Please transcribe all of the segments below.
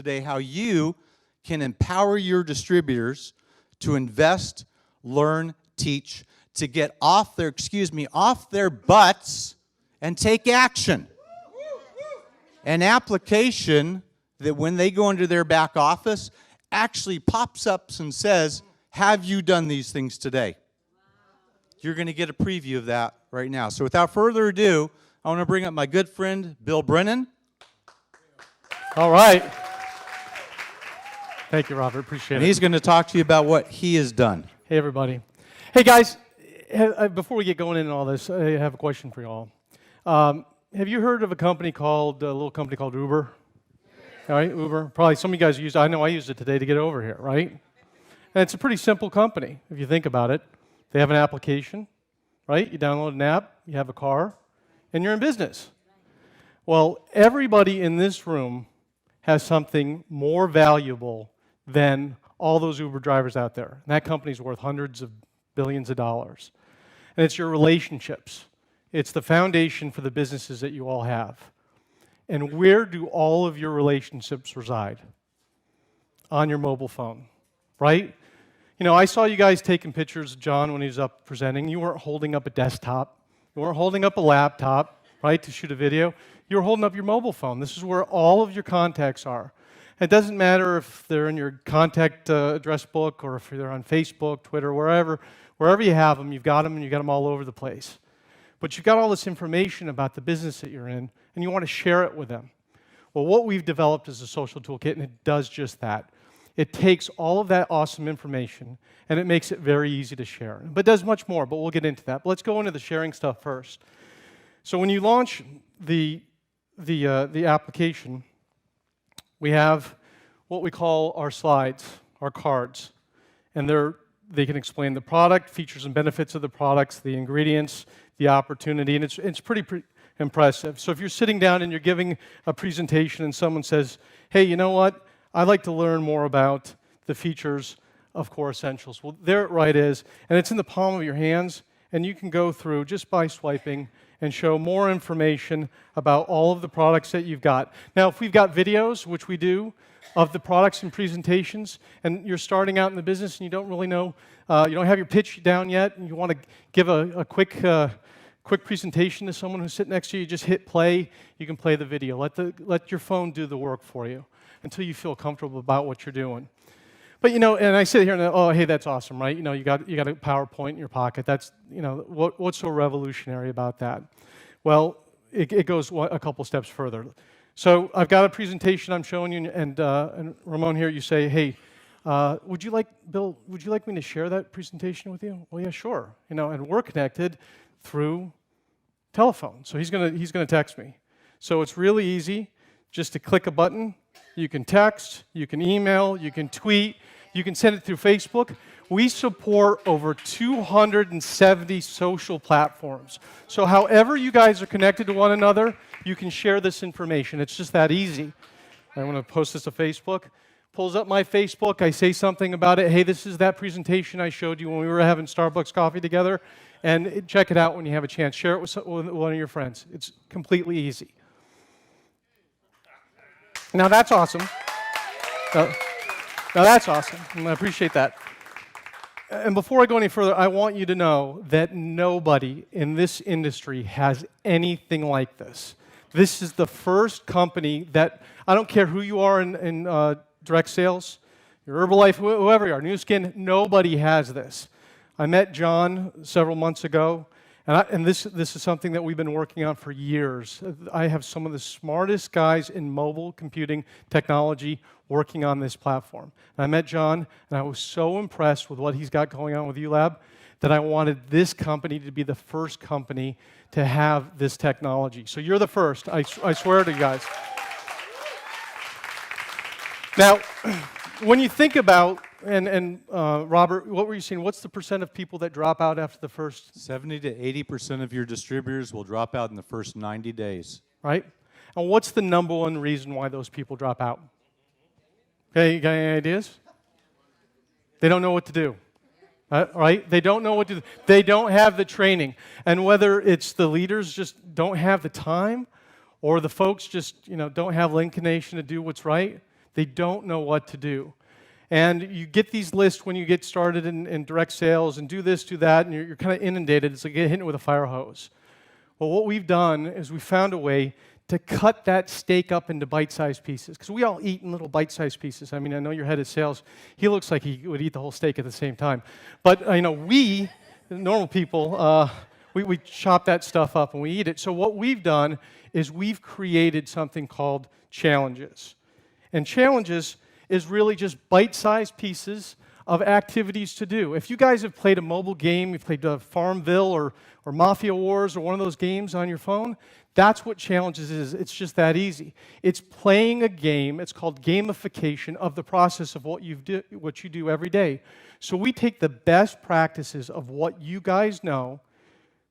today how you can empower your distributors to invest, learn, teach, to get off their butts and take action. An application that when they go into their back office actually pops up and says, have you done these things today? You're going to get a preview of that right now. So without further ado, I want to bring up my good friend, Bill Brennan. All right. Thank you, Robert. Appreciate it. And he's going to talk to you about what he has done. Hey, everybody. Hey, guys. Before we get going into all this, I have a question for you all. Have you heard of a little company called Uber? All right, Uber. Probably some of you guys use it. I know I used it today to get over here, right? And it's a pretty simple company, if you think about it. They have an application, right? You download an app, you have a car, and you're in business. Well, everybody in this room has something more valuable than all those Uber drivers out there. And that company's worth hundreds of billions of dollars. And it's your relationships. It's the foundation for the businesses that you all have. And where do all of your relationships reside? On your mobile phone, right? You know, I saw you guys taking pictures of John when he was up presenting. You weren't holding up a desktop. You weren't holding up a laptop, right, to shoot a video. You were holding up your mobile phone. This is where all of your contacts are. It doesn't matter if they're in your contact address book or if they're on Facebook, Twitter, wherever you have them, you've got them and you've got them all over the place. But you've got all this information about the business that you're in, and you want to share it with them. Well, what we've developed is a social toolkit, and it does just that. It takes all of that awesome information, and it makes it very easy to share. But it does much more, but we'll get into that. But let's go into the sharing stuff first. So when you launch the application, we have what we call our slides, our cards. And they can explain the product, features and benefits of the products, the ingredients, the opportunity, and it's pretty impressive. So if you're sitting down and you're giving a presentation and someone says, hey, you know what? I'd like to learn more about the features of Core Essentials. Well, there it right is, and it's in the palm of your hands, and you can go through just by swiping and show more information about all of the products that you've got. Now, if we've got videos, which we do, of the products and presentations, and you're starting out in the business and you don't really know, you don't have your pitch down yet, and you want to give a quick presentation to someone who's sitting next to you, you just hit play, you can play the video. Let your phone do the work for you until you feel comfortable about what you're doing. But you know, and I sit here and oh, hey, that's awesome, right? You know, you got a PowerPoint in your pocket. That's, you know, what's so revolutionary about that? Well, it goes a couple steps further. So I've got a presentation I'm showing you, and Ramon here, you say, hey, Bill, would you like me to share that presentation with you? Well, yeah, sure. You know, and we're connected through telephone. So he's gonna text me. So it's really easy, just to click a button. You can text, you can email, you can tweet, you can send it through Facebook. We support over 270 social platforms. So however you guys are connected to one another, you can share this information. It's just that easy. I want to post this to Facebook. Pulls up my Facebook. I say something about it. Hey, this is that presentation I showed you when we were having Starbucks coffee together. And check it out when you have a chance. Share it with one of your friends. It's completely easy. Now that's awesome. Now that's awesome. I appreciate that. And before I go any further, I want you to know that nobody in this industry has anything like this. This is the first company that, I don't care who you are in direct sales, your Herbalife, whoever you are, New Skin, nobody has this. I met John several months ago, and this is something that we've been working on for years. I have some of the smartest guys in mobile computing technology working on this platform. And I met John, and I was so impressed with what he's got going on with ULab that I wanted this company to be the first company to have this technology. So you're the first, I swear to you guys. Now, when you think about, and Robert, what were you saying? What's the percent of people that drop out after the first? 70 to 80% of your distributors will drop out in the first 90 days. Right? And what's the number one reason why those people drop out? Okay, you got any ideas? They don't know what to do. Right? They don't know what to do. They don't have the training. And whether it's the leaders just don't have the time, or the folks just don't have the inclination to do what's right, They don't know what to do. And you get these lists when you get started in direct sales and do this, do that, and you're kind of inundated. It's like getting hit with a fire hose. Well, what we've done is we found a way to cut that steak up into bite-sized pieces, because we all eat in little bite-sized pieces. I mean, I know your head of sales, he looks like he would eat the whole steak at the same time. But, we, normal people, we chop that stuff up and we eat it. So what we've done is we've created something called challenges. And challenges is really just bite-sized pieces of activities to do. If you guys have played a mobile game, you've played Farmville or Mafia Wars or one of those games on your phone, that's what challenges is. It's just that easy. It's playing a game. It's called gamification of the process of what you do every day. So we take the best practices of what you guys know,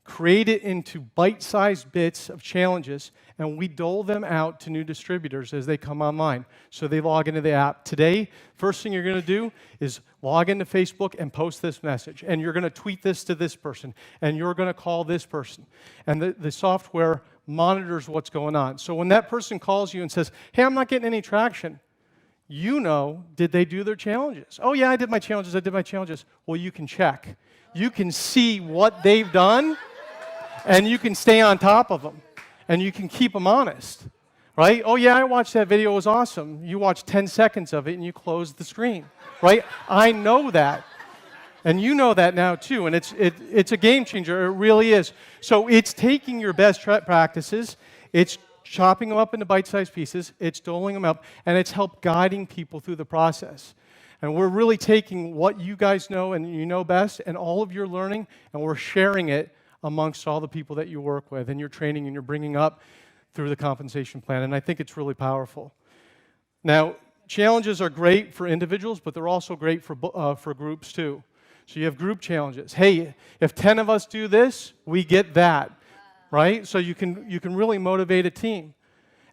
create it into bite-sized bits of challenges, and we dole them out to new distributors as they come online. So they log into the app. Today, first thing you're going to do is log into Facebook and post this message. And you're going to tweet this to this person. And you're going to call this person. And the software monitors what's going on. So when that person calls you and says, hey, I'm not getting any traction, did they do their challenges? Oh, yeah, I did my challenges. Well, you can check. You can see what they've done, and you can stay on top of them, and you can keep them honest, right? Oh, yeah, I watched that video. It was awesome. You watched 10 seconds of it, and you closed the screen, right? I know that, and you know that now, too, and it's a game changer. It really is. So it's taking your best practices, it's chopping them up into bite-sized pieces, it's doling them up, and it's help guiding people through the process. And we're really taking what you guys know and you know best and all of your learning, and we're sharing it amongst all the people that you work with and you're training and you're bringing up through the compensation plan. And I think it's really powerful. Now, challenges are great for individuals, but they're also great for groups too. So you have group challenges. Hey, if 10 of us do this, we get that, right? So you can really motivate a team.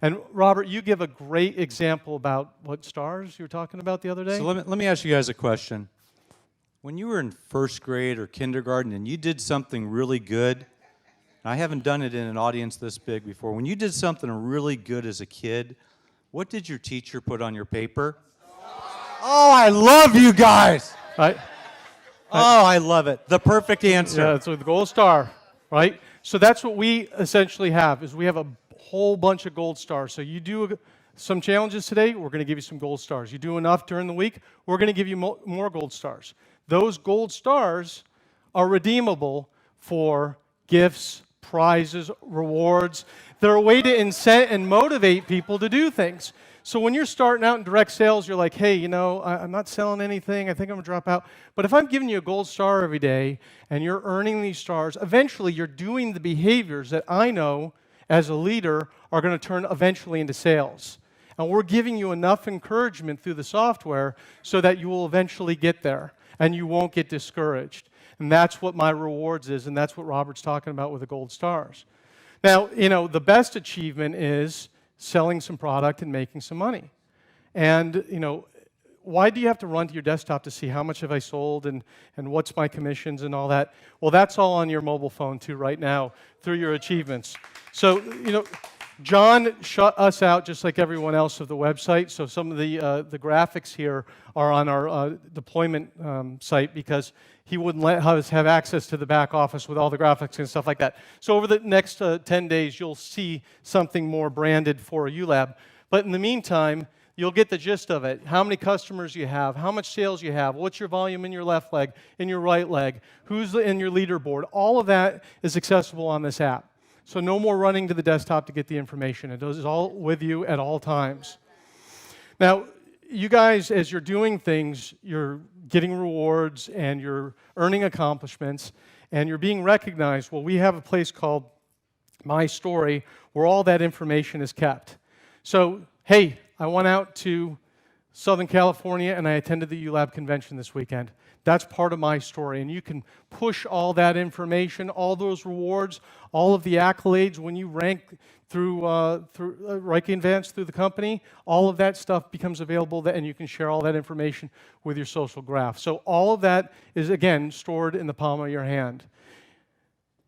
And Robert, you give a great example about what stars you were talking about the other day. So let me ask you guys a question. When you were in first grade or kindergarten and you did something really good, and I haven't done it in an audience this big before, when you did something really good as a kid, what did your teacher put on your paper? Oh, I love you guys! Right? Oh, I love it. The perfect answer. Yeah, so the gold star, right? So that's what we essentially have, is we have a whole bunch of gold stars. So you do some challenges today, we're going to give you some gold stars. You do enough during the week, we're going to give you more gold stars. Those gold stars are redeemable for gifts, prizes, rewards. They're a way to incent and motivate people to do things. So when you're starting out in direct sales, you're like, hey, I'm not selling anything. I think I'm going to drop out. But if I'm giving you a gold star every day and you're earning these stars, eventually you're doing the behaviors that I know as a leader are going to turn eventually into sales. And we're giving you enough encouragement through the software so that you will eventually get there and you won't get discouraged. And that's what my rewards is, and that's what Robert's talking about with the gold stars. Now, the best achievement is selling some product and making some money. And, why do you have to run to your desktop to see how much have I sold and what's my commissions and all that? Well, that's all on your mobile phone, too, right now, through your achievements. So, John shut us out just like everyone else of the website. So some of the graphics here are on our deployment site because he wouldn't let us have access to the back office with all the graphics and stuff like that. So over the next 10 days, you'll see something more branded for ULab. But in the meantime, you'll get the gist of it. How many customers you have, how much sales you have, what's your volume in your left leg, in your right leg, who's in your leaderboard. All of that is accessible on this app. So no more running to the desktop to get the information. It is all with you at all times. Now, you guys, as you're doing things, you're getting rewards and you're earning accomplishments and you're being recognized. Well, we have a place called My Story where all that information is kept. So, hey, I went out to Southern California and I attended the ULab convention this weekend. That's part of my story, and you can push all that information, all those rewards, all of the accolades when you rank through ranking advance through the company. All of that stuff becomes available, and you can share all that information with your social graph. So all of that is, again, stored in the palm of your hand.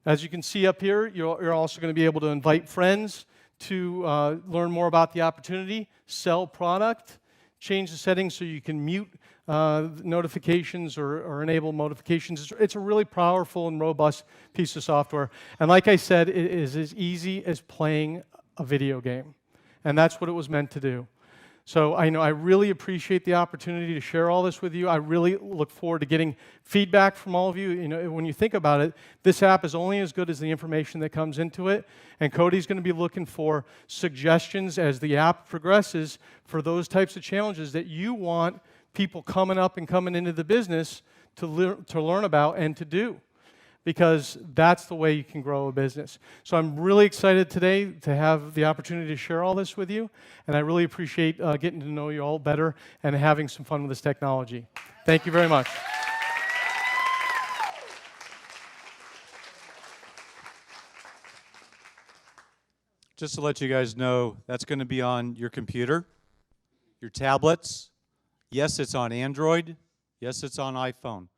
As you can see up here, you're also going to be able to invite friends to learn more about the opportunity, sell product, change the settings so you can mute notifications or enable notifications. It's a really powerful and robust piece of software. And like I said, it is as easy as playing a video game. And that's what it was meant to do. So I know I really appreciate the opportunity to share all this with you. I really look forward to getting feedback from all of you. You know, when you think about it, this app is only as good as the information that comes into it. And Cody's going to be looking for suggestions as the app progresses for those types of challenges that you want people coming up and coming into the business to learn about and to do. Because that's the way you can grow a business. So I'm really excited today to have the opportunity to share all this with you, and I really appreciate getting to know you all better and having some fun with this technology. Thank you very much. Just to let you guys know, that's going to be on your computer, your tablets. Yes, it's on Android. Yes, it's on iPhone.